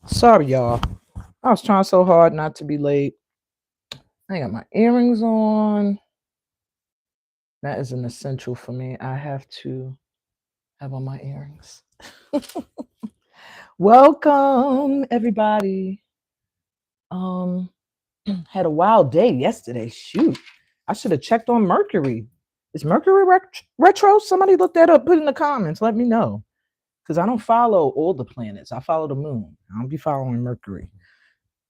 Sorry, y'all. I was trying so hard not to be late. I got my earrings on. That is an essential for me. I have to have on my earrings. Welcome, everybody. Um, had a wild day yesterday. Shoot, I should have checked on Mercury. Is Mercury retro? Somebody look that up. Put in the comments. Let me know because I don't follow all the planets. I follow the moon. I don't be following Mercury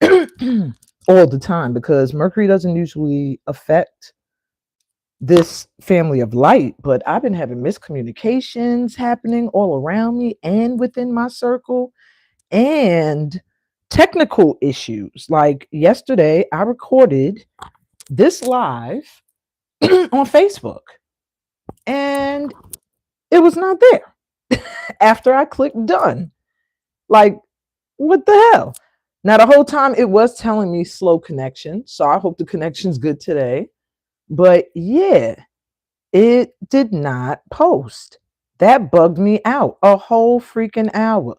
all the time because Mercury doesn't usually affect this family of light, but I've been having miscommunications happening all around me and within my circle and technical issues. Like yesterday, I recorded this live on Facebook and it was not there after I clicked done. Like, what the hell? Now, the whole time it was telling me slow connection. So I hope the connection's good today. But yeah, it did not post. That bugged me out a whole freaking hour.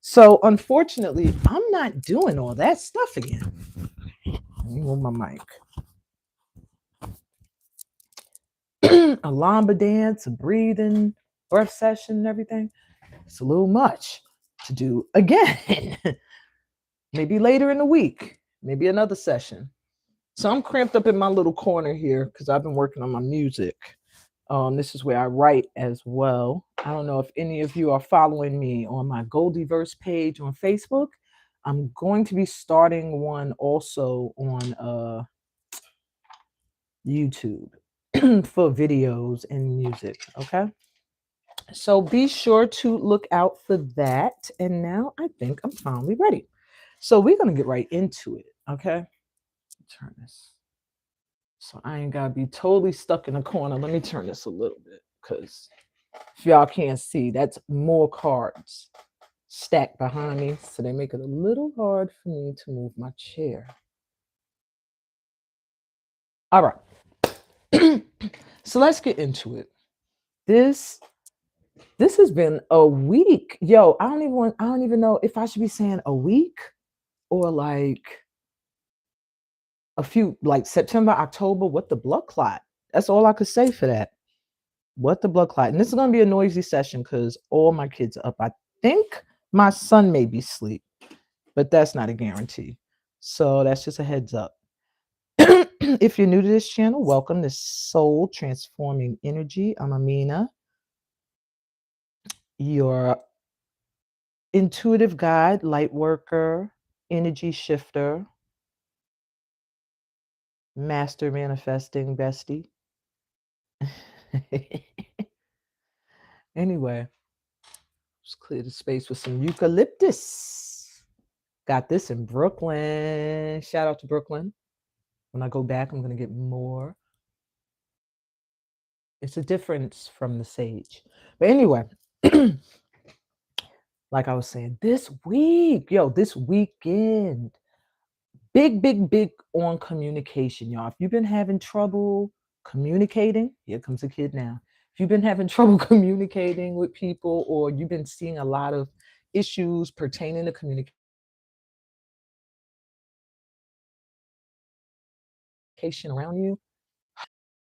So unfortunately, I'm not doing all that stuff again. Let me move my mic. A lamba dance, a breathing, breath session, and everything. It's a little much to do again. Maybe later in the week, maybe another session. So I'm cramped up in my little corner here because I've been working on my music. This is where I write as well. I don't know if any of you are following me on my Goldieverse page on Facebook. I'm going to be starting one also on YouTube for videos and music. Okay. So be sure to look out for that. And now I think I'm finally ready. So we're going to get right into it. Okay. Turn this. So I ain't got to be totally stuck in a corner. Let me turn this a little bit because if y'all can't see, that's more cards stacked behind me. So they make it a little hard for me to move my chair. All right. So let's get into it. This this has been a week. Yo, I don't even know if I should be saying a week or like a few like September, October, what the blood clot. That's all I could say for that. What the blood clot. And this is gonna be a noisy session because all my kids are up. I think my son may be asleep, but that's not a guarantee. So that's just a heads up. If you're new to this channel, welcome to Soul Transforming Energy. I'm Amina, your intuitive guide, light worker, energy shifter, master manifesting bestie. Anyway, let's clear the space with some eucalyptus. Got this in Brooklyn. Shout out to Brooklyn. When I go back, I'm going to get more. It's a difference from the sage. But anyway, like I was saying, this week, this weekend, big on communication, y'all. If you've been having trouble communicating, here comes a kid now. If you've been having trouble communicating with people or you've been seeing a lot of issues pertaining to communication around you,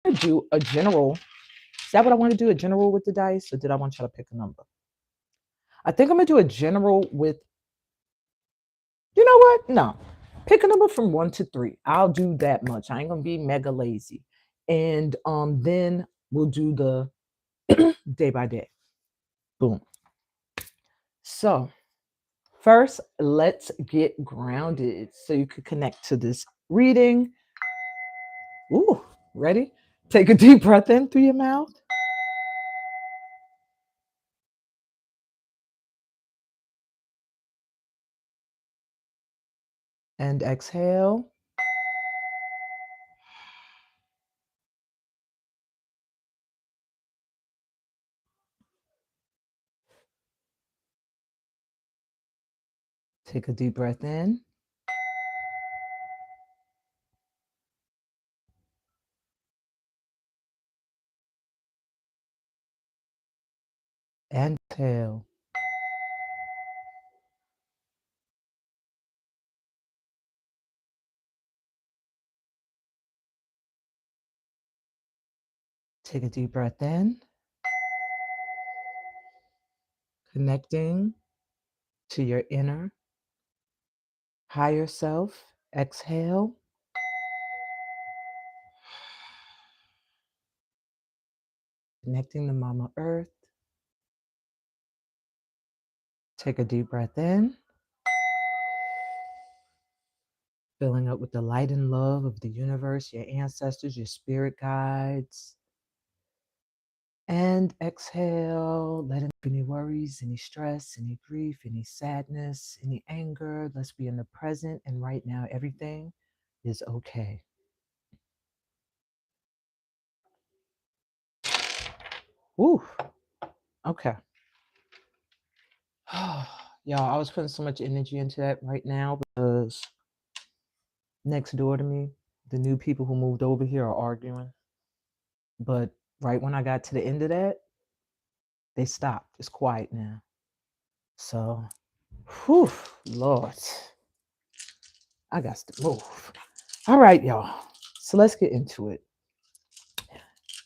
I do a general. Is that what I want to do? A general with the dice, or did I want you to pick a number? I think I'm gonna do a general with. You know what? No, pick a number from 1 to 3. I'll do that much. I ain't gonna be mega lazy, and then we'll do the day by day. Boom. So first, let's get grounded so you could connect to this reading. Ooh, ready? Take a deep breath in through your mouth. And exhale. Take a deep breath in. And exhale. Take a deep breath in, connecting to your inner higher self. Exhale. Connecting to Mama Earth. Take a deep breath in, filling up with the light and love of the universe, your ancestors, your spirit guides. And exhale, letting any worries, any stress, any grief, any sadness, any anger. Let's be in the present. And right now, everything is okay. Woo. Okay. Y'all, I was putting so much energy into that right now because next door to me, the new people who moved over here are arguing. But right when I got to the end of that, they stopped. It's quiet now. So, whew, Lord, I got to move. All right, y'all. So let's get into it.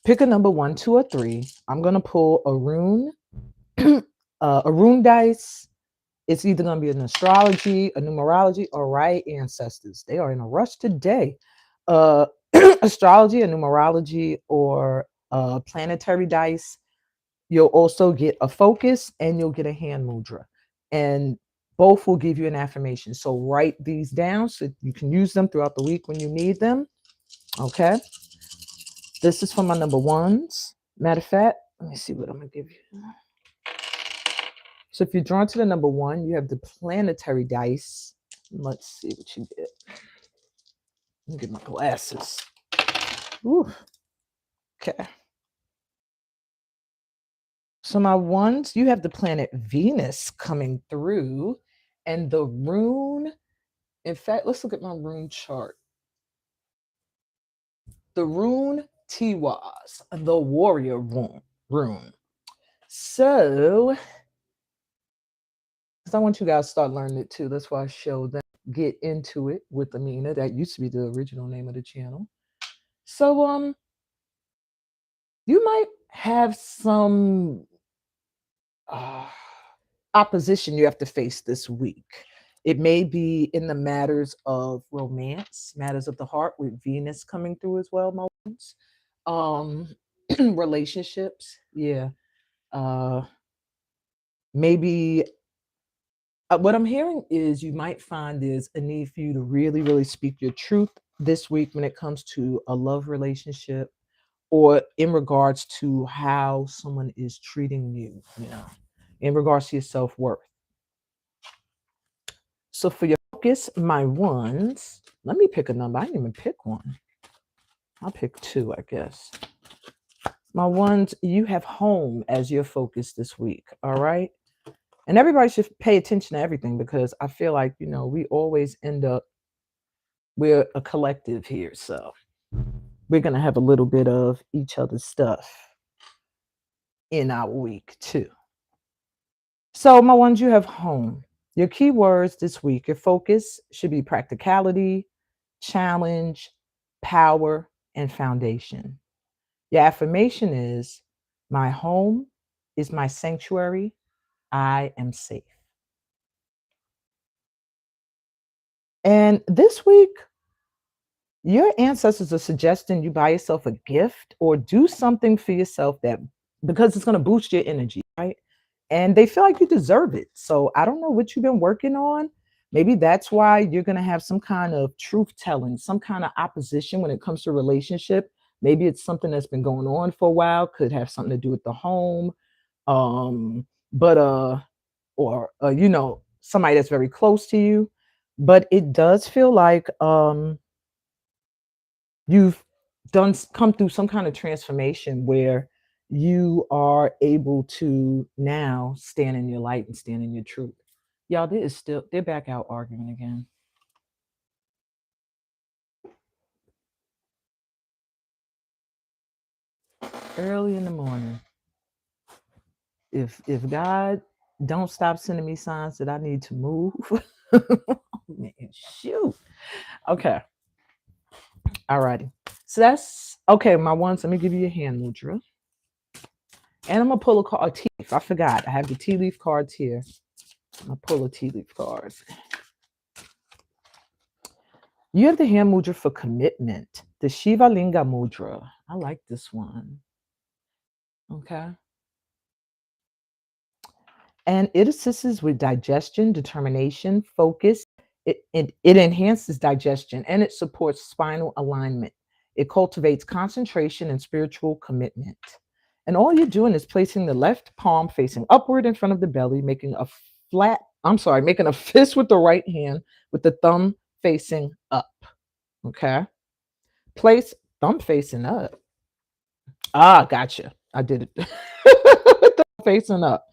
Pick a number 1, 2, or 3. I'm gonna pull a rune, a rune dice. It's either gonna be an astrology, a numerology, or right ancestors. They are in a rush today. Astrology, a numerology, or planetary dice. You'll also get a focus and you'll get a hand mudra. And both will give you an affirmation. So write these down so you can use them throughout the week when you need them. Okay. This is for my number 1s. Matter of fact, let me see what I'm going to give you. So if you're drawn to the number 1, you have the planetary dice. Let's see what you get. Let me get my glasses. Ooh. Okay. So my 1s, you have the planet Venus coming through, and the rune. In fact, let's look at my rune chart. The rune Tiwaz, the warrior rune. So, because I want you guys to start learning it too. That's why I showed them. Get into it with Amina. That used to be the original name of the channel. So, you might have some opposition you have to face this week. It may be in the matters of romance, matters of the heart, with Venus coming through as well, moments. Relationships, yeah. Maybe what I'm hearing is you might find there's a need for you to really, really speak your truth this week when it comes to a love relationship or in regards to how someone is treating you, in regards to your self-worth. So for your focus, my 1s, let me pick a number. I didn't even pick one. I'll pick 2, I guess. My 1s, you have home as your focus this week. All right. And everybody should pay attention to everything because I feel like, we always end up, we're a collective here. So we're going to have a little bit of each other's stuff in our week too. So my 1s, you have home. Your key words this week, your focus should be practicality, challenge, power, and foundation. Your affirmation is, my home is my sanctuary. I am safe. And this week, your ancestors are suggesting you buy yourself a gift or do something for yourself that, because it's going to boost your energy, right? And they feel like you deserve it. So I don't know what you've been working on. Maybe that's why you're going to have some kind of truth telling, some kind of opposition when it comes to a relationship. Maybe it's something that's been going on for a while, could have something to do with the home. But or somebody that's very close to you. But it does feel like you've come through some kind of transformation where you are able to now stand in your light and stand in your truth. Y'all, they're back out arguing again. Early in the morning. If God don't stop sending me signs that I need to move, man, shoot. Okay. All righty. So that's okay. My ones, let me give you a hand mudra. And I'm gonna pull a tea leaf. I forgot. I have the tea leaf cards here. I'm gonna pull a tea leaf card. You have the hand mudra for commitment, the Shiva Linga mudra. I like this one. Okay. And it assists with digestion, determination, focus. It enhances digestion and it supports spinal alignment. It cultivates concentration and spiritual commitment. And all you're doing is placing the left palm facing upward in front of the belly, making a fist with the right hand with the thumb facing up. Okay. Place thumb facing up. Ah, gotcha. I did it. Thumb facing up.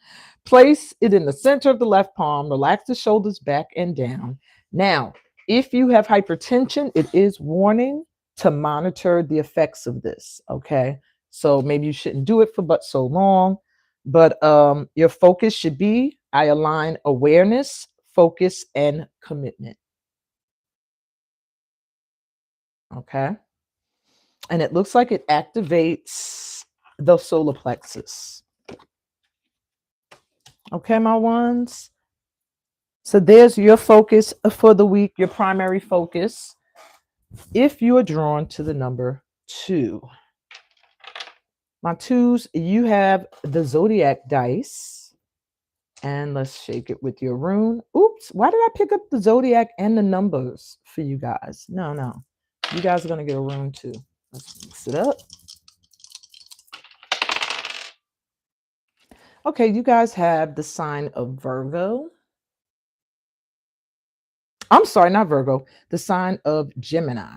Place it in the center of the left palm. Relax the shoulders back and down. Now, if you have hypertension, it is warning to monitor the effects of this. Okay. So maybe you shouldn't do it for but so long. But your focus should be I align awareness, focus, and commitment. Okay. And it looks like it activates the solar plexus. Okay, my ones. So there's your focus for the week, your primary focus. If you are drawn to the number 2, my 2s, you have the zodiac dice. And let's shake it with your rune. Oops, why did I pick up the zodiac and the numbers for you guys? No. You guys are going to get a rune too. Let's mix it up. Okay, you guys have the sign of Virgo. I'm sorry, not Virgo, the sign of Gemini.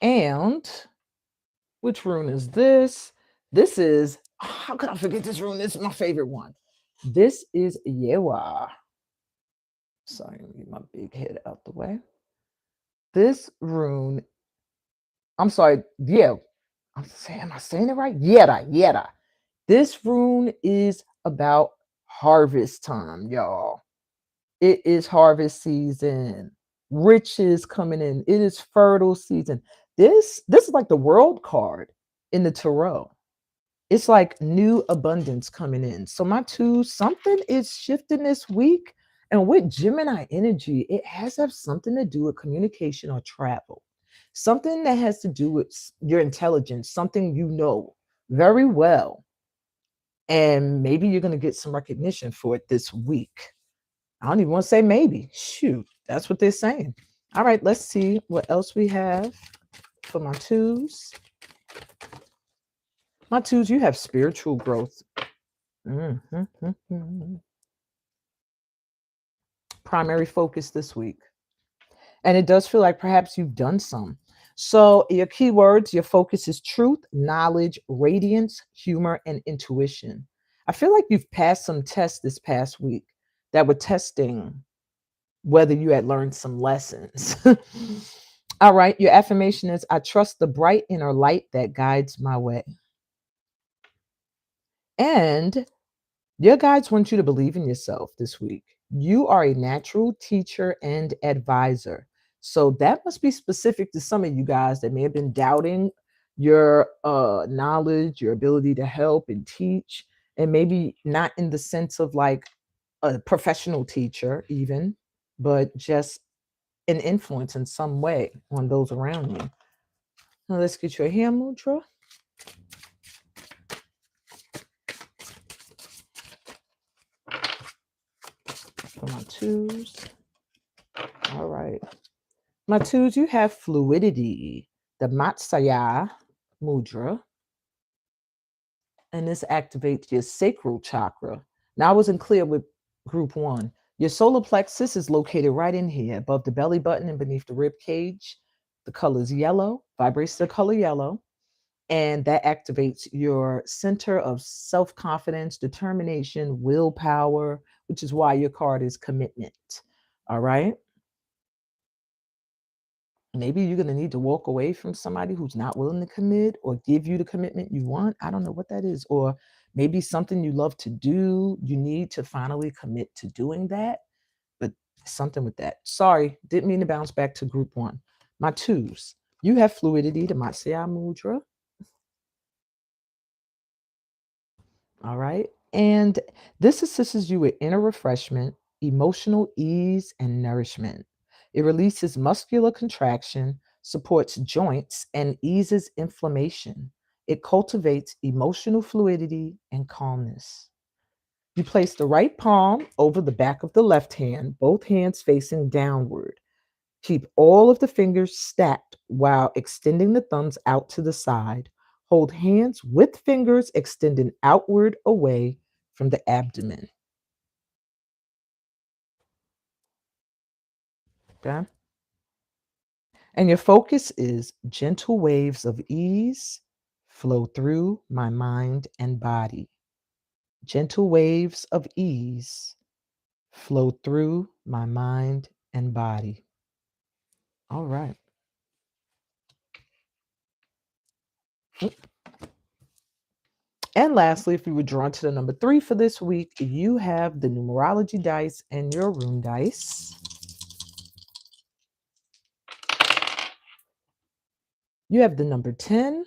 And which rune is this? This is, how could I forget this rune? This is my favorite one. This is Yewa. Sorry, let me get my big head out the way. This rune, I'm sorry, yeah. Am I saying it right? Yeta. This rune is about harvest time, y'all. It is harvest season. Riches coming in. It is fertile season. This is like the world card in the tarot. It's like new abundance coming in. So my 2, something is shifting this week. And with Gemini energy, it has to have something to do with communication or travel. Something that has to do with your intelligence, something you know very well. And maybe you're going to get some recognition for it this week. I don't even want to say maybe. Shoot, that's what they're saying. All right, let's see what else we have for my 2s. My 2s, you have spiritual growth. Primary focus this week. And it does feel like perhaps you've done some. So your keywords, your focus is truth, knowledge, radiance, humor, and intuition. I feel like you've passed some tests this past week that were testing whether you had learned some lessons. All right, your affirmation is I trust the bright inner light that guides my way. And your guides want you to believe in yourself this week. You are a natural teacher and advisor. So that must be specific to some of you guys that may have been doubting your knowledge, your ability to help and teach, and maybe not in the sense of like a professional teacher even, but just an influence in some way on those around you. Now let's get you a hand mudra. For my 2s. All right. My 2s, you have fluidity, the Matsaya mudra. And this activates your sacral chakra. Now, I wasn't clear with group 1. Your solar plexus is located right in here above the belly button and beneath the rib cage. The color is yellow, vibrates the color yellow. And that activates your center of self-confidence, determination, willpower, which is why your card is commitment. All right. Maybe you're going to need to walk away from somebody who's not willing to commit or give you the commitment you want. I don't know what that is. Or maybe something you love to do, you need to finally commit to doing that. But Something with that. Sorry, didn't mean to bounce back to group one. My twos. You have fluidity, the Matsya Mudra. All right. And this assists you with inner refreshment, emotional ease, and nourishment. It releases muscular contraction, supports joints, and eases inflammation. It cultivates emotional fluidity and calmness. You place the right palm over the back of the left hand, both hands facing downward. Keep all of the fingers stacked while extending the thumbs out to the side. Hold hands with fingers extending outward away from the abdomen. Okay? And your focus is gentle waves of ease flow through my mind and body. Gentle waves of ease flow through my mind and body. All right. And lastly, if you were drawn to the number 3 for this week, you have the numerology dice and your room dice. You have the number 10.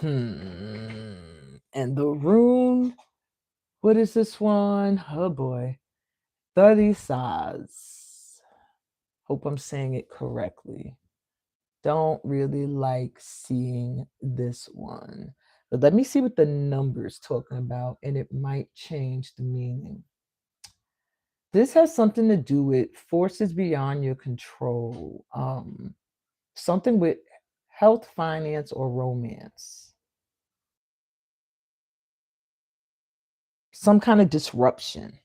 And the room, what is this one? Oh boy. 30 size. Hope I'm saying it correctly. Don't really like seeing this one. But let me see what the number's talking about, and it might change the meaning. This has something to do with forces beyond your control, something with health, finance, or romance, some kind of disruption.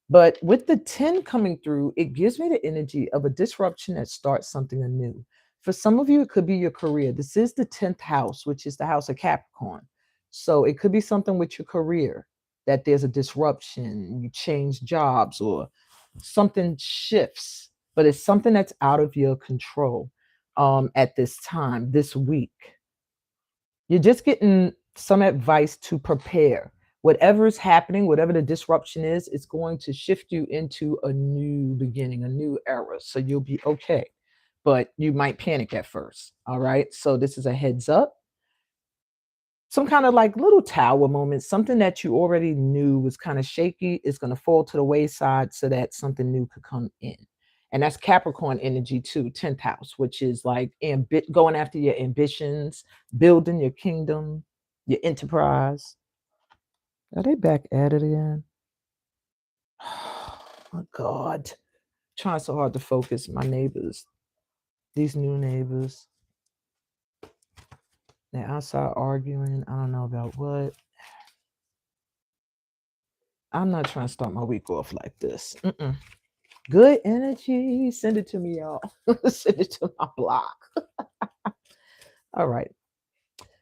But with the 10 coming through, it gives me the energy of a disruption that starts something anew. For some of you, it could be your career. This is the 10th house, which is the house of Capricorn. So it could be something with your career that there's a disruption, you change jobs, or something shifts, but it's something that's out of your control at this time, this week. You're just getting some advice to prepare. Whatever is happening, whatever the disruption is, it's going to shift you into a new beginning, a new era. So you'll be okay. But you might panic at first. All right. So this is a heads up. Some kind of like little tower moment, something that you already knew was kind of shaky is going to fall to the wayside so that something new could come in. And that's Capricorn energy too, 10th house, which is like going after your ambitions, building your kingdom, your enterprise. Are they back at it again? Oh my God. Trying so hard to focus. My neighbors, these new neighbors, they're outside arguing. I don't know about what. I'm not trying to start my week off like this. Good energy. Send it to me, y'all. Send it to my block. All right.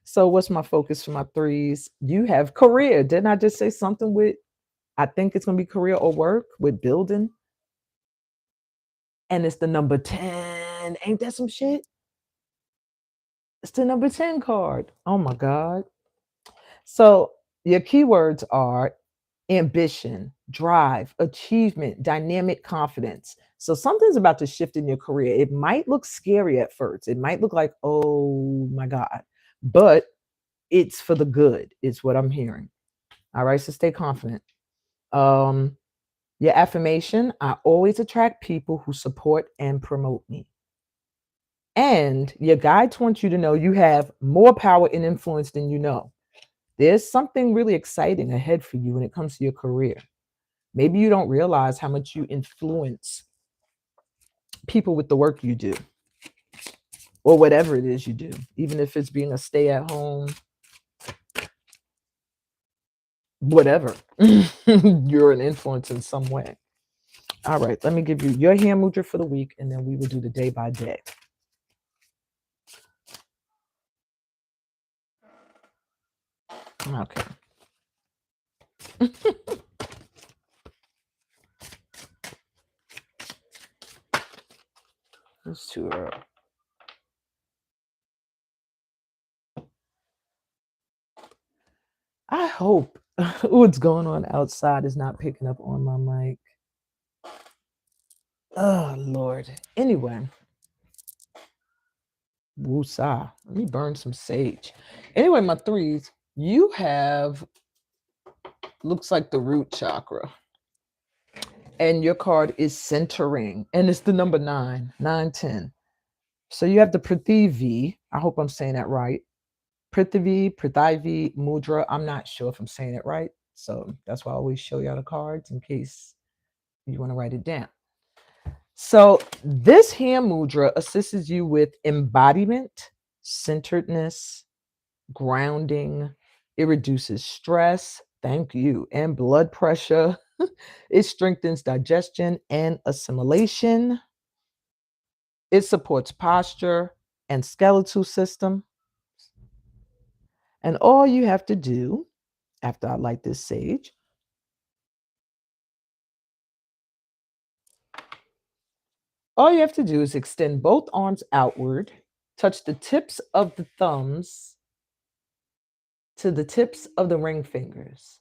So, what's my focus for my threes? You have career. Didn't I just say something with, I think it's going to be career or work with building? And it's the number 10. Ain't that some shit? It's the number 10 card. Oh my God. So, your keywords are ambition, drive, achievement, dynamic confidence. So something's about to shift in your career. It might look scary at first. It might look like, oh my God, but it's for the good, is what I'm hearing. All right. So stay confident. Um, your affirmation, I always attract people who support and promote me. And your guides want you to know you have more power and influence than you know. There's something really exciting ahead for you when it comes to your career. Maybe you don't realize how much you influence people with the work you do or whatever it is you do, even if it's being a stay at home, whatever. You're an influence in some way. All right, let me give you your hand mudra for the week, and then we will do the day by day. Okay. It's too early. I hope What's going on outside is not picking up on my mic. Oh, Lord. Anyway, woosah. Let me burn some sage. Anyway, my threes, you have, looks like the root chakra. And your card is centering. And it's the number 9, 9, 10. So you have the Prithivi. I hope I'm saying that right. Prithivi, Mudra. I'm not sure if I'm saying it right. So that's why I always show y'all the cards in case you want to write it down. So this hand mudra assists you with embodiment, centeredness, grounding. It reduces stress, thank you, and blood pressure. It strengthens digestion and assimilation. It supports posture and skeletal system. And all you have to do after I light this sage, all you have to do is extend both arms outward, touch the tips of the thumbs to the tips of the ring fingers.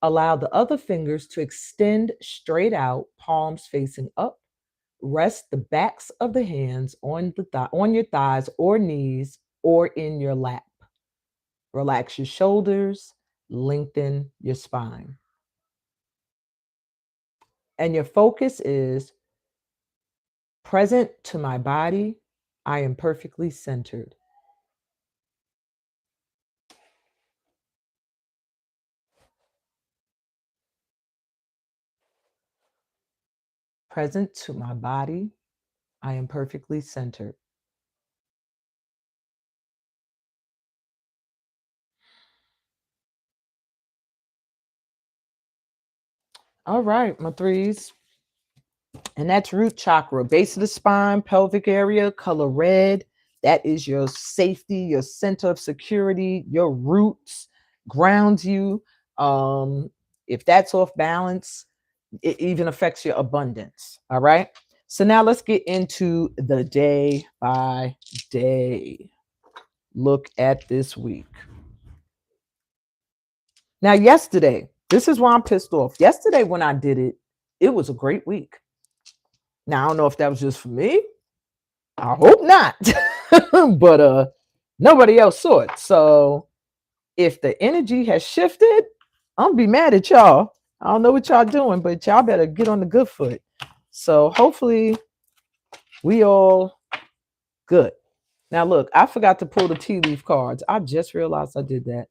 Allow the other fingers to extend straight out, palms facing up. Rest the backs of the hands on on your thighs or knees or in your lap. Relax your shoulders, lengthen your spine. And your focus is present to my body. I am perfectly centered. Present to my body. I am perfectly centered. All right, my threes. And that's root chakra, base of the spine, pelvic area, color red. That is your safety, your center of security, your roots, grounds you. If that's off balance, it even affects your abundance. All right. So now let's get into the day by day look at this week. Now, yesterday, this is why I'm pissed off. Yesterday, when I did it, it was a great week. Now, I don't know if that was just for me. I hope not. But nobody else saw it. So if the energy has shifted, I'm gonna be mad at y'all. I don't know what y'all doing, but y'all better get on the good foot. So hopefully we all good. Now look, I forgot to pull the tea leaf cards. I just realized I did that.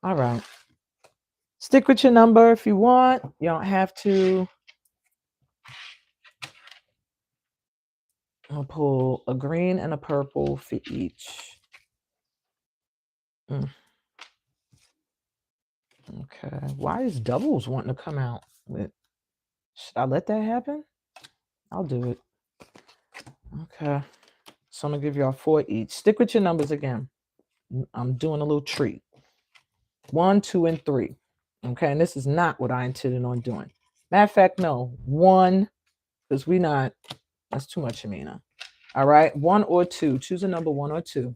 All right. Stick with your number if you want. You don't have to. I'll pull a green and a purple for each. Okay. Why is doubles wanting to come out? Should I let that happen? I'll do it. Okay. So I'm going to give y'all 4 each. Stick with your numbers again. I'm doing a little treat. 1, 2, and 3. Okay. And this is not what I intended on doing. Matter of fact, no. 1, because that's too much, Amina. All right. 1 or 2. Choose a number 1 or 2.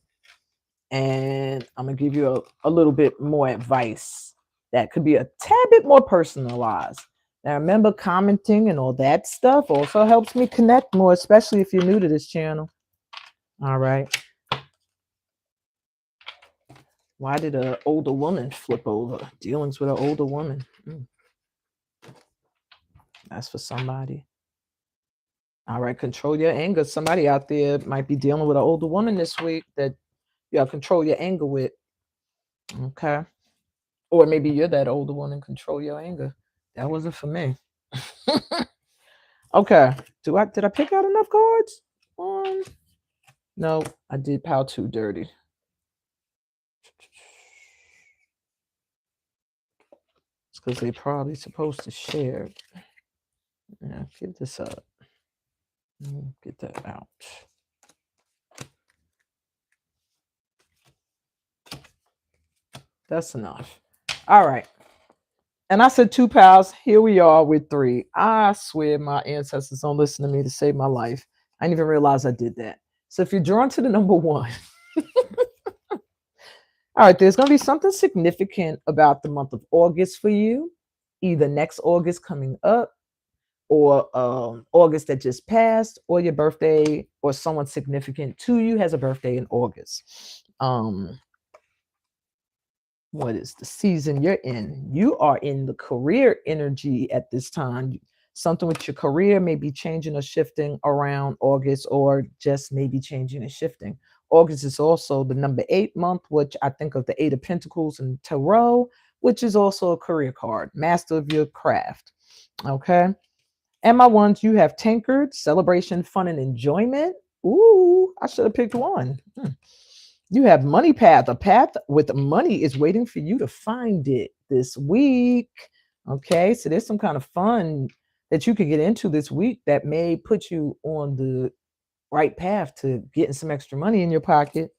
And I'm going to give you a little bit more advice that could be a tad bit more personalized. Now, remember, commenting and all that stuff also helps me connect more, especially if you're new to this channel. All right. Why did an older woman flip over? Dealings with an older woman. That's for somebody. All right. Control your anger. Somebody out there might be dealing with an older woman this week that you gotta control your anger with. Okay. Or maybe you're that older woman. Control your anger. That wasn't for me. Okay. Did I pick out enough cards? 1. No, I did pile 2 dirty. It's because they're probably supposed to share. Yeah, give this up. Get that out. That's enough. All right. And I said 2 piles. Here we are with 3. I swear my ancestors don't listen to me to save my life. I didn't even realize I did that. So if you're drawn to the number 1, All right, there's going to be something significant about the month of August for you, either next August coming up, or August that just passed, or your birthday, or someone significant to you has a birthday in August. What is the season you're in? You are in the career energy at this time. Something with your career may be changing or shifting around August, or just maybe changing and shifting. August is also the number 8 month, which I think of the 8 of Pentacles and Tarot, which is also a career card, master of your craft. Okay. And my ones, you have Tinkered, celebration, fun, and enjoyment. Ooh, I should have picked one. You have Money Path. A path with money is waiting for you to find it this week. Okay, so there's some kind of fun that you could get into this week that may put you on the right path to getting some extra money in your pocket.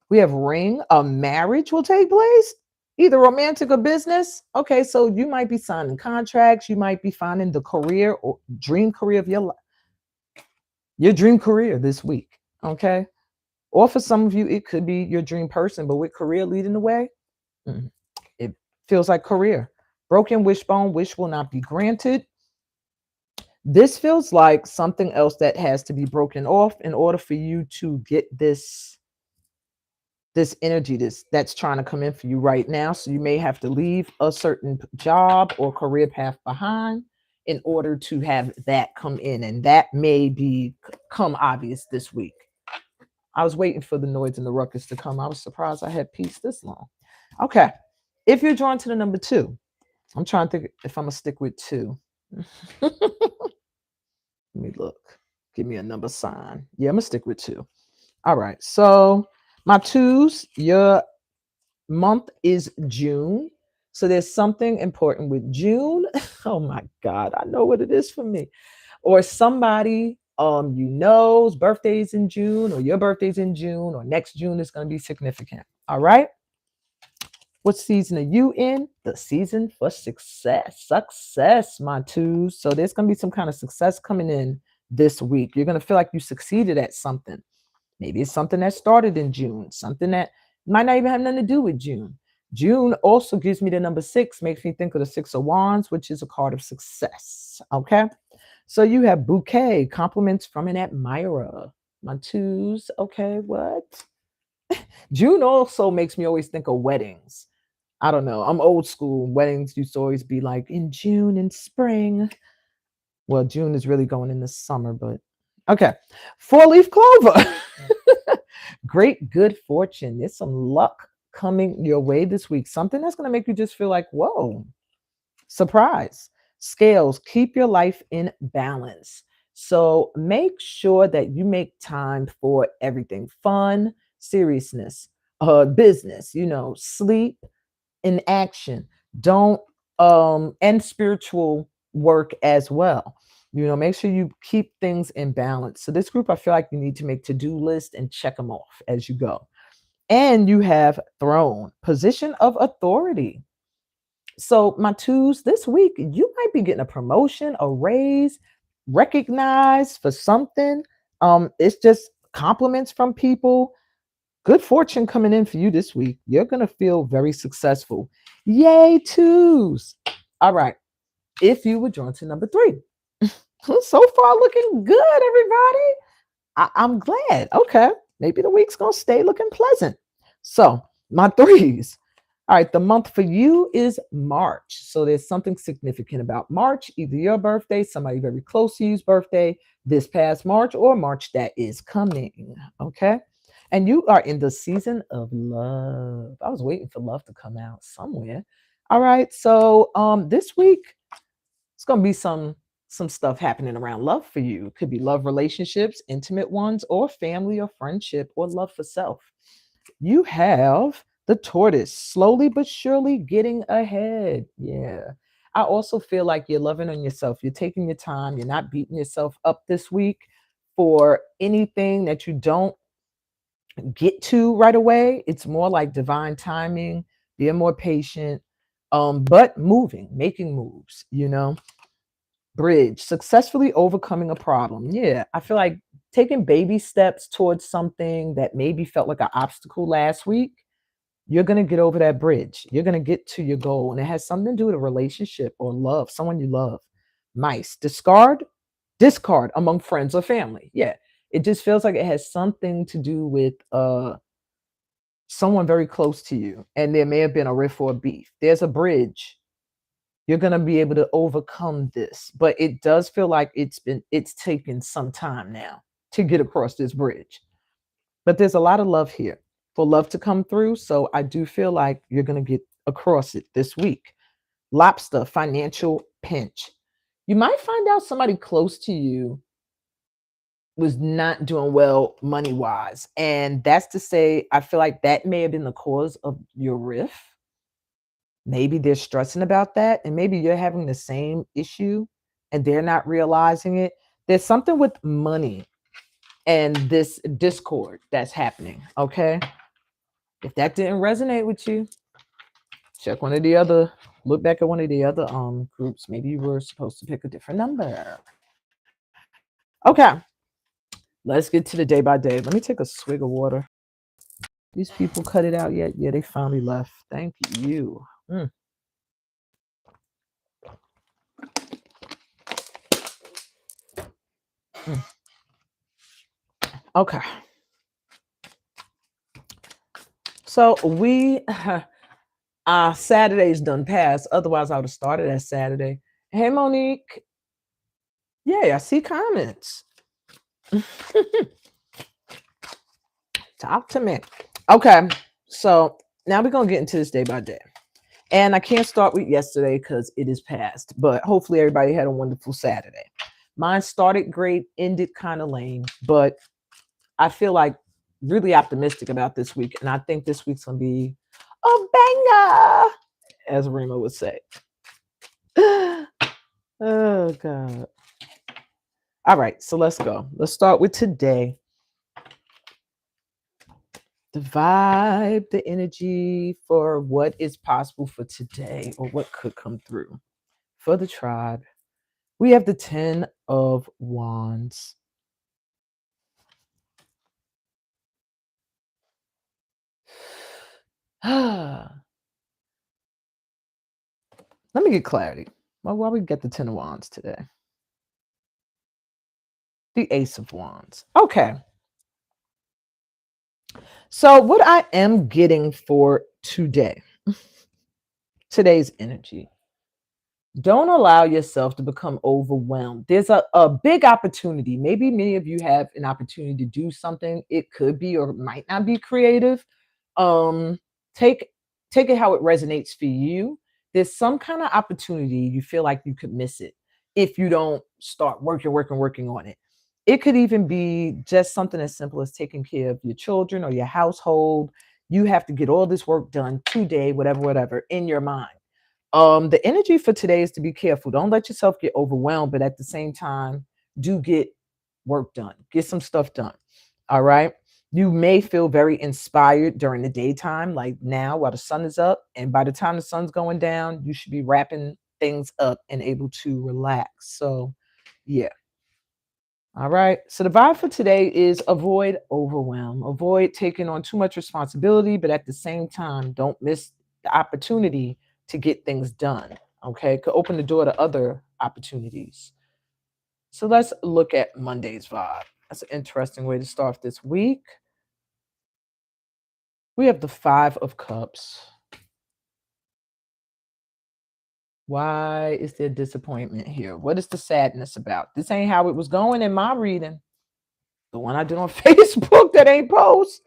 We have Ring. A marriage will take place, either romantic or business. Okay, so you might be signing contracts. You might be finding the career or dream career of your dream career this week. Okay. Or for some of you, it could be your dream person, but with career leading the way, it feels like career. Broken wishbone, wish will not be granted. This feels like something else that has to be broken off in order for you to get this energy that's trying to come in for you right now. So you may have to leave a certain job or career path behind in order to have that come in, and that may become obvious this week. I was waiting for the noise and the ruckus to come. I was surprised I had peace this long. Okay. If you're drawn to the number 2, I'm trying to think if I'm going to stick with 2. Let me look. Give me a number sign. Yeah, I'm going to stick with 2. All right. So my 2s, your month is June. So there's something important with June. Oh my God. I know what it is for me. Or somebody birthday's in June, or your birthday's in June, or next June is going to be significant. All right. What season are you in? The season for success. Success, my 2s. So there's going to be some kind of success coming in this week. You're going to feel like you succeeded at something. Maybe it's something that started in June, something that might not even have nothing to do with June. June also gives me the number 6, makes me think of the 6 of Wands, which is a card of success. Okay. So you have bouquet, compliments from an admirer. My 2s. Okay, what? June also makes me always think of weddings. I don't know. I'm old school. Weddings used to always be like in June and spring. Well, June is really going in the summer, but okay. 4-leaf clover. Great good fortune. There's some luck coming your way this week. Something that's going to make you just feel like, whoa, surprise. Scales, keep your life in balance. So make sure that you make time for everything: fun, seriousness, business, sleep, in action. Don't and spiritual work as well. Make sure you keep things in balance. So this group, I feel like you need to make to-do lists and check them off as you go. And you have throne, position of authority. So my 2s, this week, you might be getting a promotion, a raise, recognized for something. It's just compliments from people. Good fortune coming in for you this week. You're going to feel very successful. Yay, 2s. All right. If you were drawn to number 3, so far looking good, everybody. I'm glad. Okay. Maybe the week's going to stay looking pleasant. So my 3s. All right. The month for you is March. So there's something significant about March, either your birthday, somebody very close to you's birthday this past March, or March that is coming. Okay. And you are in the season of love. I was waiting for love to come out somewhere. All right. So this week, it's going to be some stuff happening around love for you. It could be love relationships, intimate ones, or family or friendship, or love for self. You have the tortoise, slowly but surely getting ahead. Yeah. I also feel like you're loving on yourself. You're taking your time. You're not beating yourself up this week for anything that you don't get to right away. It's more like divine timing, being more patient, but making moves, Bridge, successfully overcoming a problem. Yeah, I feel like taking baby steps towards something that maybe felt like an obstacle last week. You're going to get over that bridge. You're going to get to your goal. And it has something to do with a relationship or love, someone you love. Nice. Discard among friends or family. Yeah. It just feels like it has something to do with someone very close to you. And there may have been a rift or a beef. There's a bridge. You're going to be able to overcome this. But it does feel like it's taken some time now to get across this bridge. But there's a lot of love here for love to come through. So I do feel like you're going to get across it this week. Lobster, financial pinch. You might find out somebody close to you was not doing well money wise. And that's to say, I feel like that may have been the cause of your rift. Maybe they're stressing about that. And maybe you're having the same issue and they're not realizing it. There's something with money and this discord that's happening. Okay. If that didn't resonate with you, check one of the other, look back at one of the other groups. Maybe you were supposed to pick a different number. Okay. Let's get to the day by day. Let me take a swig of water. These people cut it out yet? Yeah, they finally left. Thank you. Okay. So we Saturday's done past. Otherwise, I would have started at Saturday. Hey, Monique. Yeah, I see comments. Talk to me. Okay. So now we're going to get into this day by day. And I can't start with yesterday because it is past. But hopefully everybody had a wonderful Saturday. Mine started great, ended kind of lame. But I feel like really optimistic about this week. And I think this week's going to be a banger, as Rima would say. Oh, God. All right, so let's go. Let's start with today. The vibe, the energy for what is possible for today or what could come through. For the tribe, we have the 10 of Wands. Let me get clarity. Why we get the 10 of Wands today? The Ace of Wands. Okay. So what I am getting for today, today's energy, don't allow yourself to become overwhelmed. There's a big opportunity. Maybe many of you have an opportunity to do something. It could be or might not be creative. Take it how it resonates for you. There's some kind of opportunity you feel like you could miss it if you don't start working on it. It could even be just something as simple as taking care of your children or your household. You have to get all this work done today, whatever, in your mind. The energy for today is to be careful. Don't let yourself get overwhelmed, but at the same time, do get work done. Get some stuff done. All right. You may feel very inspired during the daytime, like now while the sun is up. And by the time the sun's going down, you should be wrapping things up and able to relax. So, yeah. All right. So the vibe for today is avoid overwhelm. Avoid taking on too much responsibility, but at the same time, don't miss the opportunity to get things done. Okay. Could open the door to other opportunities. So let's look at Monday's vibe. That's an interesting way to start this week. We have the 5 of Cups. Why is there disappointment here? What is the sadness about? This ain't how it was going in my reading. The one I did on Facebook that ain't post.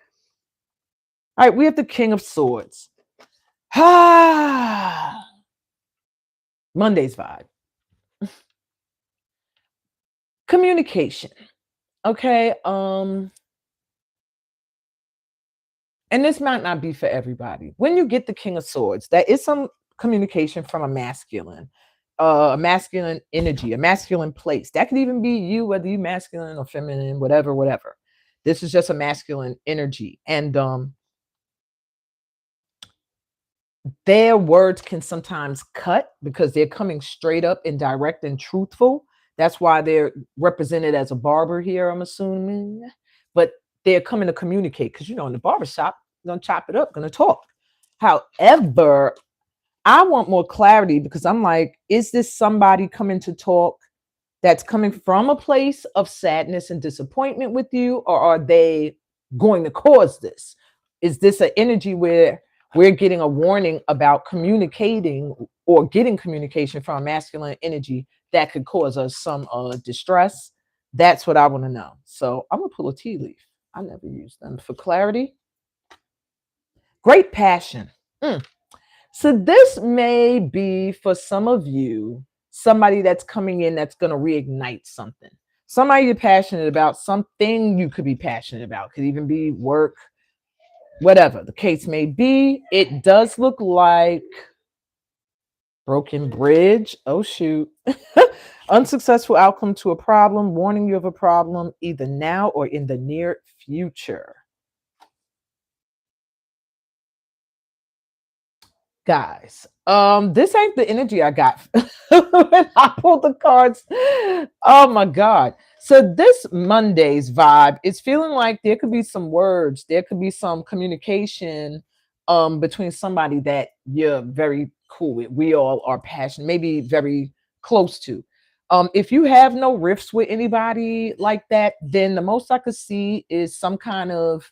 All right, we have the King of Swords. Monday's vibe. Communication. Okay. And this might not be for everybody. When you get the King of Swords, that is some communication from a masculine energy, a masculine place. That could even be you, whether you masculine or feminine, whatever. This is just a masculine energy. And their words can sometimes cut because they're coming straight up and direct and truthful. That's why they're represented as a barber here, I'm assuming. But they're coming to communicate because, in the barbershop, going to chop it up, going to talk. However, I want more clarity because I'm like, is this somebody coming to talk that's coming from a place of sadness and disappointment with you, or are they going to cause this? Is this an energy where we're getting a warning about communicating or getting communication from a masculine energy that could cause us some distress? That's what I want to know. So I'm going to pull a tea leaf. I never use them for clarity. Great passion. So this may be for some of you, somebody that's coming in that's going to reignite something. Somebody you're passionate about, something you could be passionate about. Could even be work, whatever the case may be. It does look like broken bridge. Oh, shoot. Unsuccessful outcome to a problem, warning you of a problem either now or in the near future. Guys, this ain't the energy I got when I pulled the cards. Oh my god. So this Monday's vibe is feeling like there could be some words, there could be some communication between somebody that you're very cool with. We all are passionate, maybe very close to. If you have no rifts with anybody like that, then the most I could see is some kind of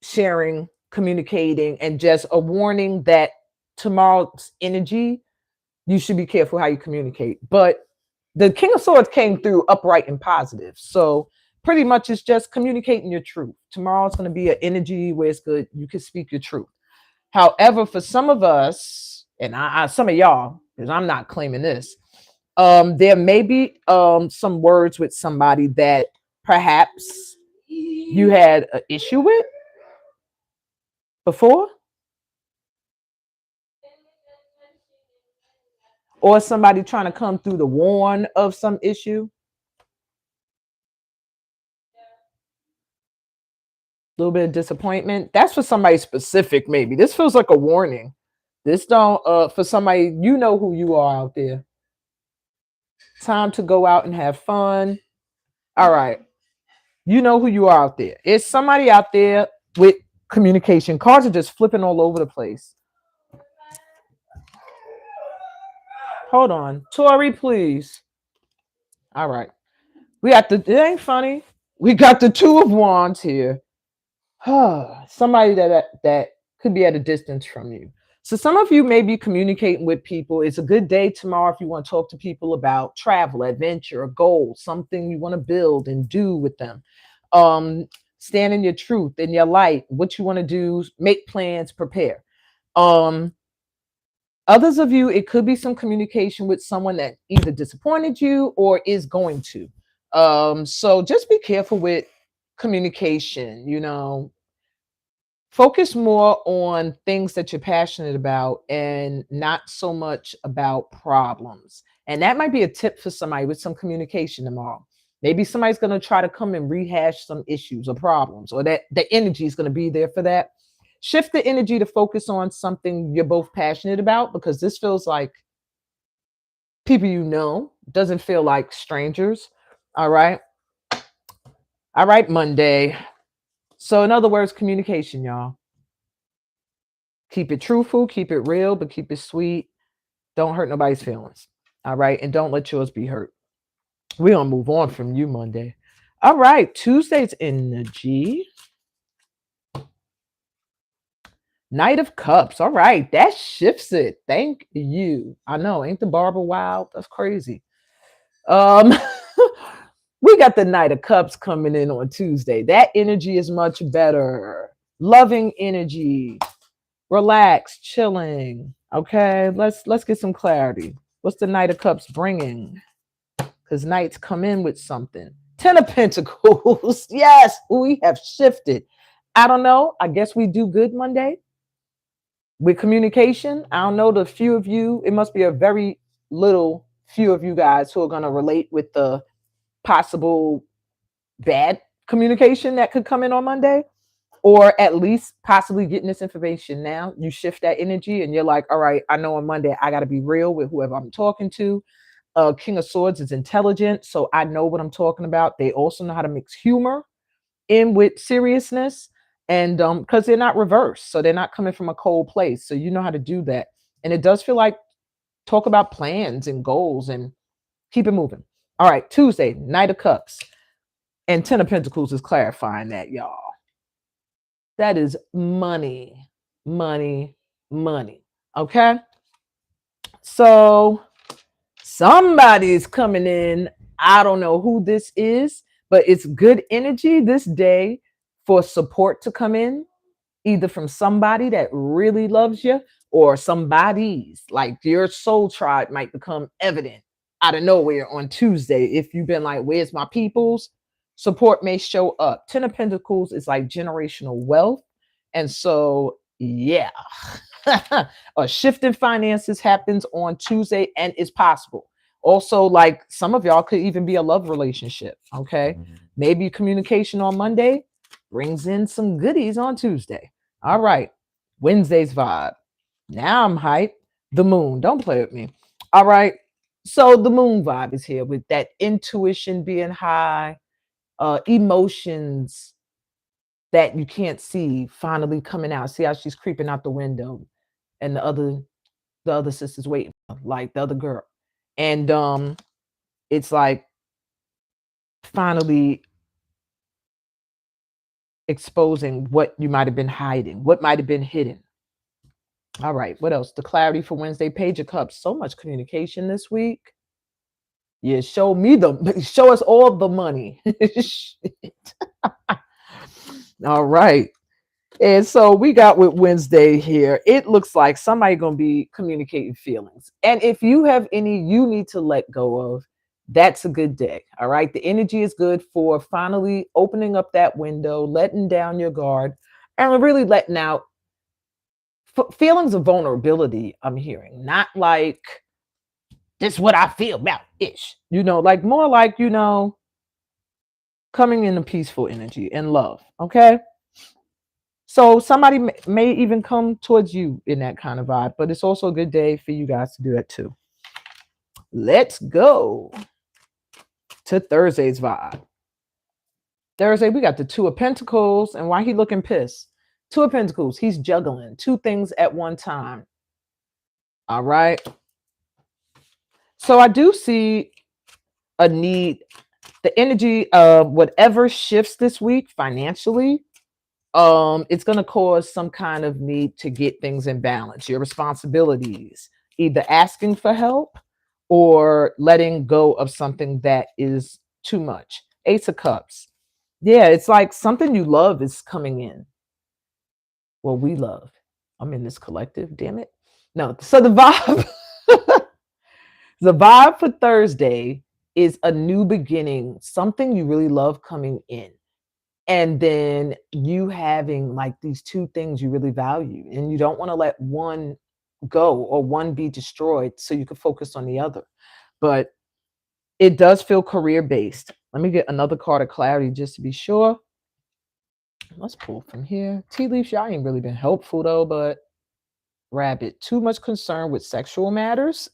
sharing, communicating, and just a warning that tomorrow's energy, you should be careful how you communicate. But the King of Swords came through upright and positive. So pretty much it's just communicating your truth. Tomorrow's going to be an energy where it's good. You can speak your truth. However, for some of us, and some of y'all, because I'm not claiming this, there may be some words with somebody that perhaps you had an issue with before, or somebody trying to come through to warn of some issue. A little bit of disappointment. That's for somebody specific, maybe. This feels like a warning. This don't for somebody, you know who you are out there. Time to go out and have fun. All right. You know who you are out there. It's somebody out there with communication. Cards are just flipping all over the place. Hold on. Tori, please. All right. We got it ain't funny. We got the Two of Wands here. Somebody that could be at a distance from you. So some of you may be communicating with people. It's a good day tomorrow if you want to talk to people about travel, adventure, a goal, something you want to build and do with them. Stand in your truth, in your light, what you want to do, make plans, prepare. Others of you, it could be some communication with someone that either disappointed you or is going to. So just be careful with communication, focus more on things that you're passionate about and not so much about problems. And that might be a tip for somebody with some communication tomorrow. Maybe somebody's going to try to come and rehash some issues or problems, or that the energy is going to be there for that. Shift the energy to focus on something you're both passionate about, because this feels like people doesn't feel like strangers. All right. All right, Monday. So in other words, communication, y'all. Keep it truthful, keep it real, but keep it sweet. Don't hurt nobody's feelings. All right. And don't let yours be hurt. We're going to move on from you, Monday. All right. Tuesday's energy. Knight of Cups. All right. That shifts it. Thank you. I know. Ain't the barber wild? That's crazy. We got the Knight of Cups coming in on Tuesday. That energy is much better. Loving energy. Relax, chilling. Okay, let's get some clarity. What's the Knight of Cups bringing? Because Knights come in with something. 10 of Pentacles. Yes, we have shifted. I don't know. I guess we do good Monday with communication. I don't know, the few of you, it must be a very little few of you guys who are going to relate with the possible bad communication that could come in on Monday. Or at least possibly getting this information now. You shift that energy and you're like, all right, I know on Monday I got to be real with whoever I'm talking to. King of Swords is intelligent, so I know what I'm talking about. They also know how to mix humor in with seriousness. And because they're not reversed, so they're not coming from a cold place, so you know how to do that. And it does feel like talk about plans and goals and keep it moving. All right, Tuesday, Knight of Cups and Ten of Pentacles is clarifying that, y'all. That is money, money, money. Okay, so somebody's coming in. I don't know who this is, but it's good energy this day for support to come in, either from somebody that really loves you or somebody's, like your soul tribe might become evident out of nowhere on Tuesday. If you've been like, where's my peoples? Support may show up. Ten of Pentacles is like generational wealth. And so, yeah, a shift in finances happens on Tuesday and is possible. Also, like some of y'all could even be a love relationship. Okay. Maybe communication on Monday brings in some goodies on Tuesday. All right. Wednesday's vibe. Now I'm hyped. The moon. Don't play with me. All right. So the moon vibe is here with that intuition being high, emotions that you can't see finally coming out. See how she's creeping out the window and the other sister's waiting, like the other girl. And it's like finally exposing what you might have been hiding, what might have been hidden. All right, what else? The clarity for Wednesday, Page of Cups. So much communication this week. Yeah, show us all the money. All right. And so we got with Wednesday here. It looks like somebody going to be communicating feelings. And if you have any you need to let go of, that's a good day. All right. The energy is good for finally opening up that window, letting down your guard, and really letting out feelings of vulnerability. I'm hearing not like this is what I feel about ish, like more like, coming in a peaceful energy and love. Okay. So somebody may even come towards you in that kind of vibe, but it's also a good day for you guys to do that too. Let's go to Thursday's vibe. Thursday, we got the Two of Pentacles, and why he looking pissed? Two of Pentacles, he's juggling two things at one time. All right. So I do see a need, the energy of whatever shifts this week financially. It's going to cause some kind of need to get things in balance. Your responsibilities, either asking for help or letting go of something that is too much. Ace of Cups. Yeah, it's like something you love is coming in. Well, we love. I'm in this collective, damn it. No, so the vibe, the vibe for Thursday is a new beginning, something you really love coming in. And then you having like these two things you really value, and you don't want to let one go or one be destroyed so you can focus on the other. But it does feel career based. Let me get another card of clarity just to be sure. Let's pull from here. Tea leaves, y'all ain't really been helpful though, but rabbit, too much concern with sexual matters.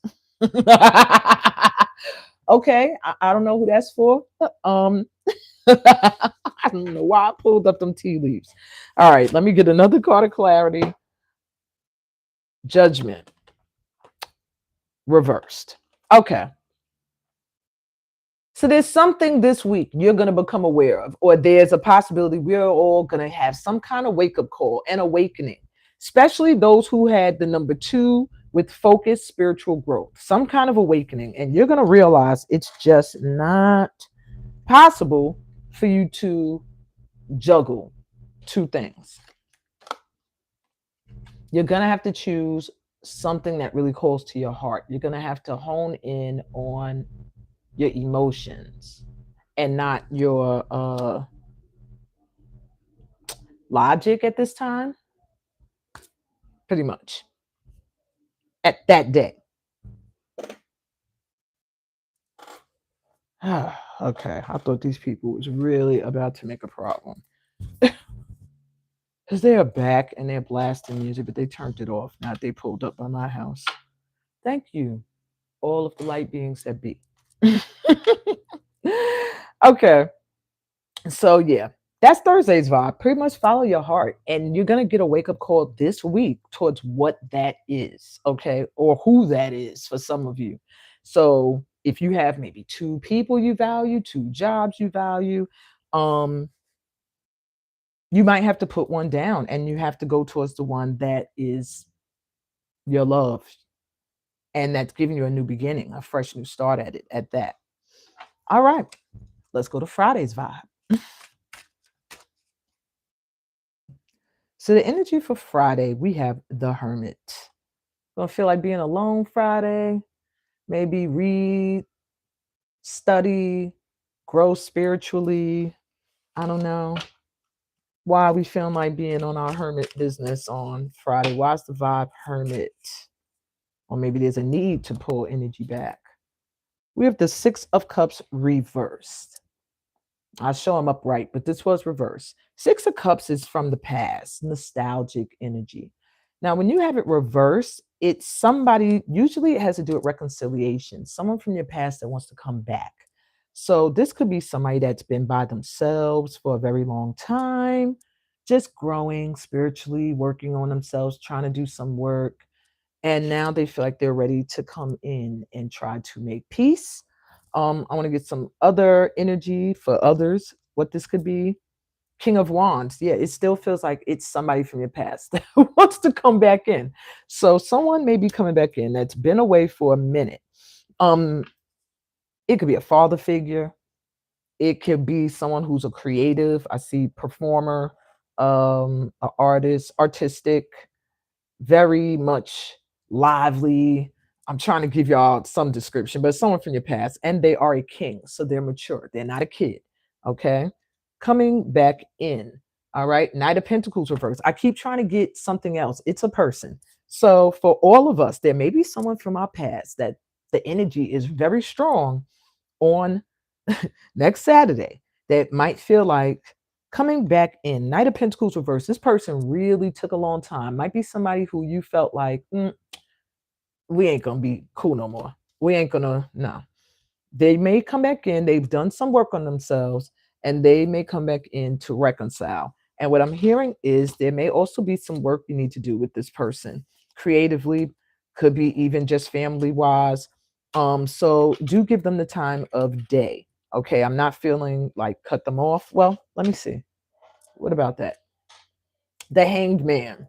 Okay, I don't know who that's for. I don't know why I pulled up them tea leaves. All right, let me get another card of clarity. Judgment. Reversed. Okay. So there's something this week you're going to become aware of, or there's a possibility we're all going to have some kind of wake-up call and awakening, especially those who had the number 2 with focused spiritual growth, some kind of awakening. And you're going to realize it's just not possible for you to juggle two things. You're going to have to choose something that really calls to your heart. You're going to have to hone in on your emotions and not your logic at this time, pretty much, at that day. Okay, I thought these people was really about to make a problem. Because they are back and they're blasting music, but they turned it off. Now they pulled up by my house. Thank you, all of the light beings that be. Okay, so yeah, That's Thursday's vibe. Pretty much follow your heart, and you're gonna get a wake up call this week towards what that is, okay, or who that is for some of you. So if you have maybe two people you value, two jobs you value, um, you might have to put one down, and you have to go towards the one that is your love, and that's giving you a new beginning, a fresh new start at it. At that. All right, let's go to Friday's vibe. So the energy for Friday, we have the Hermit. Gonna feel like being alone Friday. Maybe read, study, grow spiritually. I don't know why we feel like being on our hermit business on Friday. Why's the vibe Hermit? Or maybe there's a need to pull energy back. We have the Six of Cups reversed. I'll show them upright, but this was reversed. Six of Cups is from the past, nostalgic energy. Now, when you have it reversed, it's somebody, usually it has to do with reconciliation, someone from your past that wants to come back. So this could be somebody that's been by themselves for a very long time, just growing spiritually, working on themselves, trying to do some work. And now they feel like they're ready to come in and try to make peace. I want to get some other energy for others, what this could be. King of Wands. Yeah, it still feels like it's somebody from your past that wants to come back in. So someone may be coming back in that's been away for a minute. It could be a father figure. It could be someone who's a creative. I see performer, an artist, artistic, very much lively. I'm trying to give y'all some description, but someone from your past, and they are a king, so they're mature. They're not a kid. Okay, coming back in. All right, Knight of Pentacles reverse. I keep trying to get something else. It's a person. So for all of us, there may be someone from our past that the energy is very strong on next Saturday that might feel like coming back in. Knight of Pentacles reverse. This person really took a long time. Might be somebody who you felt like, we ain't gonna be cool no more. We ain't gonna, no. They may come back in. They've done some work on themselves, and they may come back in to reconcile. And what I'm hearing is there may also be some work you need to do with this person creatively, could be even just family wise. So do give them the time of day. Okay, I'm not feeling like cut them off. Well, let me see. What about that? The Hanged Man.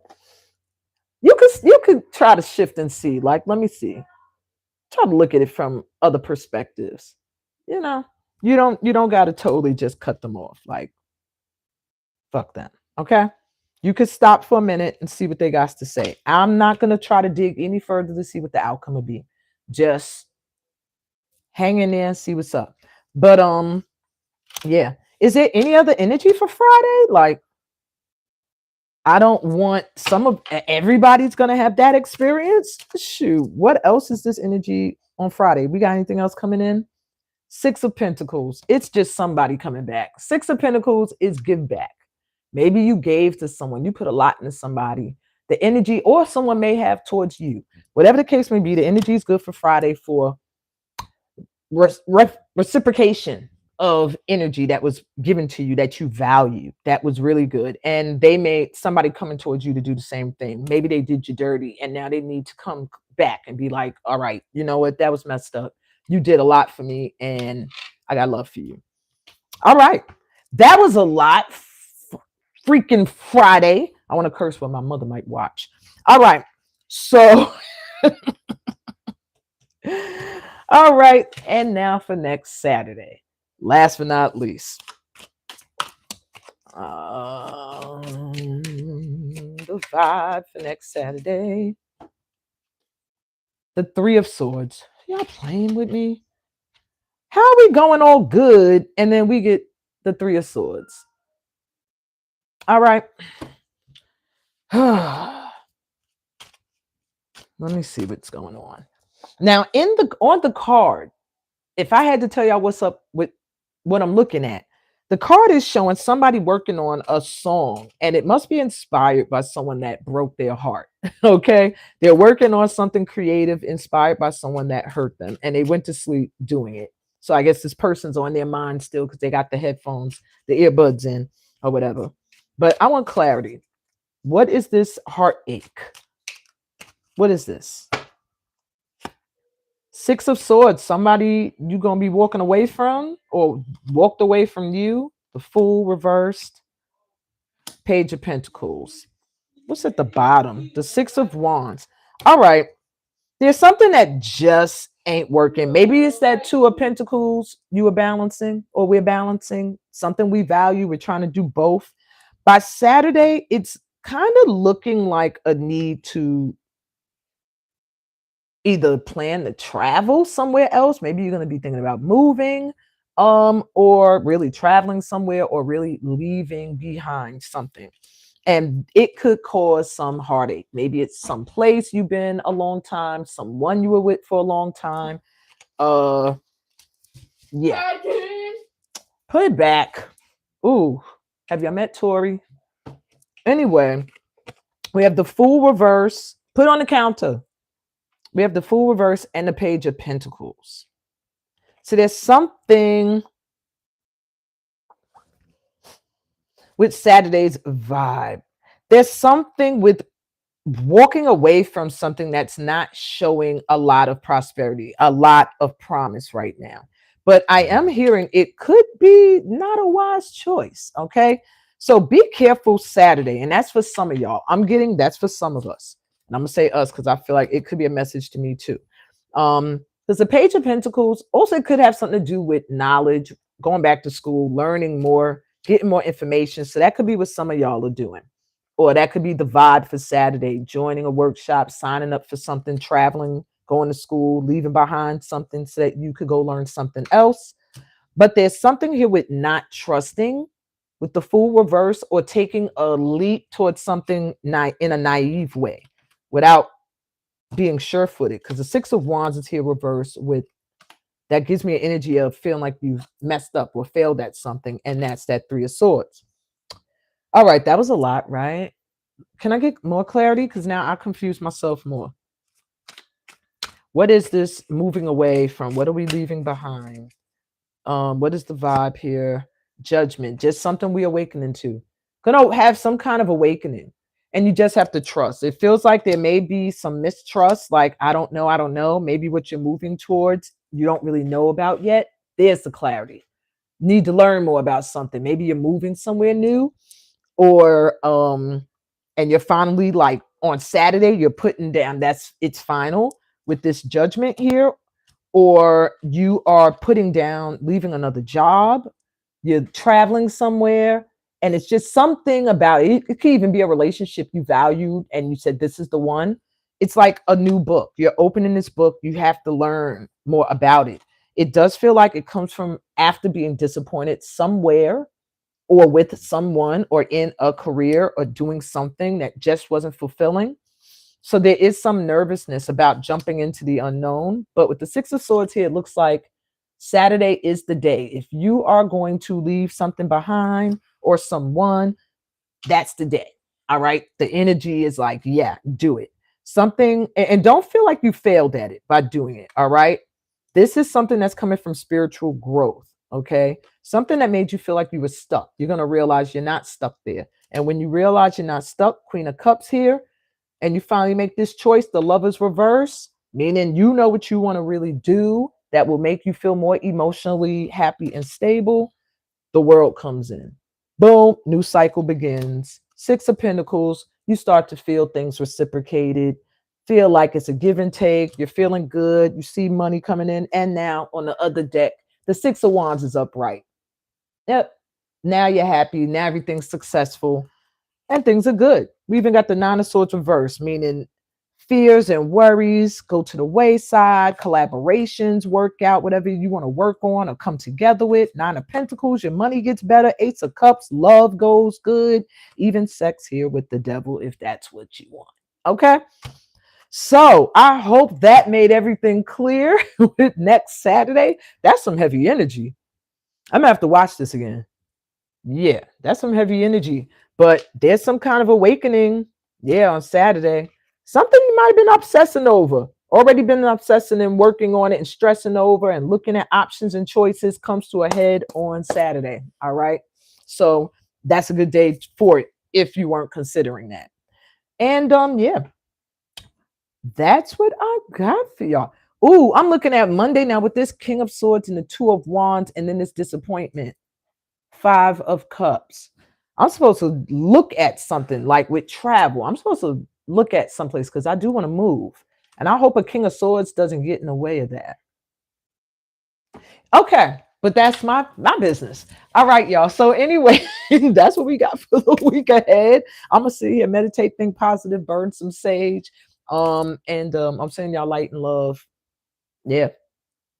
You could try to shift and see. Like, let me see. Try to look at it from other perspectives. You know, you don't got to totally just cut them off. Like, fuck them. Okay. You could stop for a minute and see what they got to say. I'm not gonna try to dig any further to see what the outcome will be. Just hang in there and see what's up. But yeah. Is there any other energy for Friday? Like, I don't want everybody's gonna have that experience. Shoot, what else is this energy on Friday? We got anything else coming in? Six of Pentacles. It's just somebody coming back. Six of Pentacles is give back. Maybe you gave to someone, you put a lot into somebody. The energy, or someone may have towards you. Whatever the case may be, the energy is good for Friday for reciprocation of energy that was given to you that you value. That was really good. And they made somebody coming towards you to do the same thing. Maybe they did you dirty, and now they need to come back and be like, all right, you know what? That was messed up. You did a lot for me, and I got love for you. All right. That was a lot. Freaking Friday. I want to curse, but my mother might watch. All right. So, all right. And now for next Saturday. Last but not least, the vibe for next Saturday. The Three of Swords. Y'all playing with me? How are we going all good and then we get the Three of Swords? All right. Let me see what's going on. Now, on the card, if I had to tell y'all what's up with what I'm looking at, the card is showing somebody working on a song, and it must be inspired by someone that broke their heart. Okay, they're working on something creative inspired by someone that hurt them, and they went to sleep doing it. So I guess this person's on their mind still because they got the headphones, the earbuds in. or whatever. But I want clarity. What is this heartache? What is this? Six of Swords, somebody you're going to be walking away from or walked away from you. The Fool reversed. Page of Pentacles. What's at the bottom? The Six of Wands. All right. There's something that just ain't working. Maybe it's that Two of Pentacles you were balancing or we're balancing. Something we value. We're trying to do both. By Saturday, it's kind of looking like a need to either plan to travel somewhere else. Maybe you're going to be thinking about moving, or really traveling somewhere, or really leaving behind something. And it could cause some heartache. Maybe it's some place you've been a long time, someone you were with for a long time. Yeah. Put it back. Ooh, have you met Tori? Anyway, we have the Fool reverse. Put on the counter. We have the Fool reverse and the Page of Pentacles. So there's something with Saturday's vibe. There's something with walking away from something that's not showing a lot of prosperity, a lot of promise right now. But I am hearing it could be not a wise choice. Okay. So be careful Saturday. And that's for some of y'all. I'm getting that's for some of us. And I'm going to say us because I feel like it could be a message to me too. Because the Page of Pentacles also could have something to do with knowledge, going back to school, learning more, getting more information. So that could be what some of y'all are doing. Or that could be the vibe for Saturday, joining a workshop, signing up for something, traveling, going to school, leaving behind something so that you could go learn something else. But there's something here with not trusting, with the Fool reverse, or taking a leap towards something in a naive way without being sure-footed. Because the Six of Wands is here reversed with, that gives me an energy of feeling like you've messed up or failed at something. And that's that Three of Swords. All right, that was a lot, right? Can I get more clarity? Because now I confuse myself more. What is this moving away from? What are we leaving behind? What is the vibe here? Judgment, just something we awakening to. Gonna have some kind of awakening. And you just have to trust. It feels like there may be some mistrust, like, I don't know. Maybe what you're moving towards, you don't really know about yet. There's the clarity. Need to learn more about something. Maybe you're moving somewhere new, or and you're finally, like, on Saturday, you're putting down, it's final with this Judgment here, or you are putting down, leaving another job, you're traveling somewhere, and it's just something about it. It could even be a relationship you valued and you said, this is the one. It's like a new book. You're opening this book. You have to learn more about it. It does feel like it comes from after being disappointed somewhere, or with someone, or in a career, or doing something that just wasn't fulfilling. So there is some nervousness about jumping into the unknown. But with the Six of Swords here, it looks like Saturday is the day. If you are going to leave something behind or someone, that's the day. All right. The energy is like, yeah, do it. Something, and don't feel like you failed at it by doing it. All right. This is something that's coming from spiritual growth. Okay. Something that made you feel like you were stuck. You're going to realize you're not stuck there. And when you realize you're not stuck, Queen of Cups here, and you finally make this choice, the Lovers reverse, meaning you know what you want to really do that will make you feel more emotionally happy and stable, the World comes in. Boom, new cycle begins. Six of Pentacles, you start to feel things reciprocated, feel like it's a give and take. You're feeling good. You see money coming in. And now on the other deck, the Six of Wands is upright. Yep. Now you're happy. Now everything's successful and things are good. We even got the Nine of Swords reverse, meaning fears and worries go to the wayside, collaborations work out, whatever you want to work on or come together with. Nine of Pentacles, your money gets better. Ace of Cups, love goes good. Even sex here with the devil, if that's what you want. Okay. So I hope that made everything clear with next Saturday. That's some heavy energy. I'm gonna have to watch this again. Yeah, that's some heavy energy. But there's some kind of awakening. Yeah, on Saturday. Something you might have been obsessing over. Already been obsessing and working on it and stressing over and looking at options and choices comes to a head on Saturday. All right. So that's a good day for it if you weren't considering that. And yeah, that's what I got for y'all. Ooh, I'm looking at Monday now with this King of Swords and the Two of Wands, and then this disappointment, Five of Cups. I'm supposed to look at something like with travel. I'm supposed to look at someplace because I do want to move. And I hope a King of Swords doesn't get in the way of that. Okay, but that's my business. All right, y'all. So anyway, that's what we got for the week ahead. I'm gonna sit here, meditate, think positive, burn some sage. And I'm sending y'all light and love. Yeah,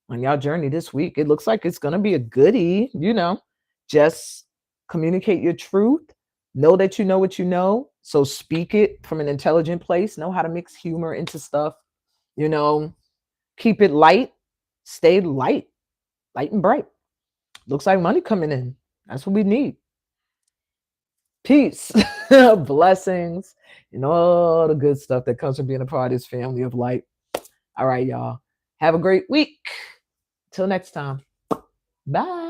on y'all journey this week. It looks like it's gonna be a goodie, Just communicate your truth. Know that you know what you know. So speak it from an intelligent place. Know how to mix humor into stuff. Keep it light. Stay light and bright. Looks like money coming in. That's what we need. Peace, blessings, and all the good stuff that comes from being a part of this family of light. All right, y'all. Have a great week. Till next time. Bye.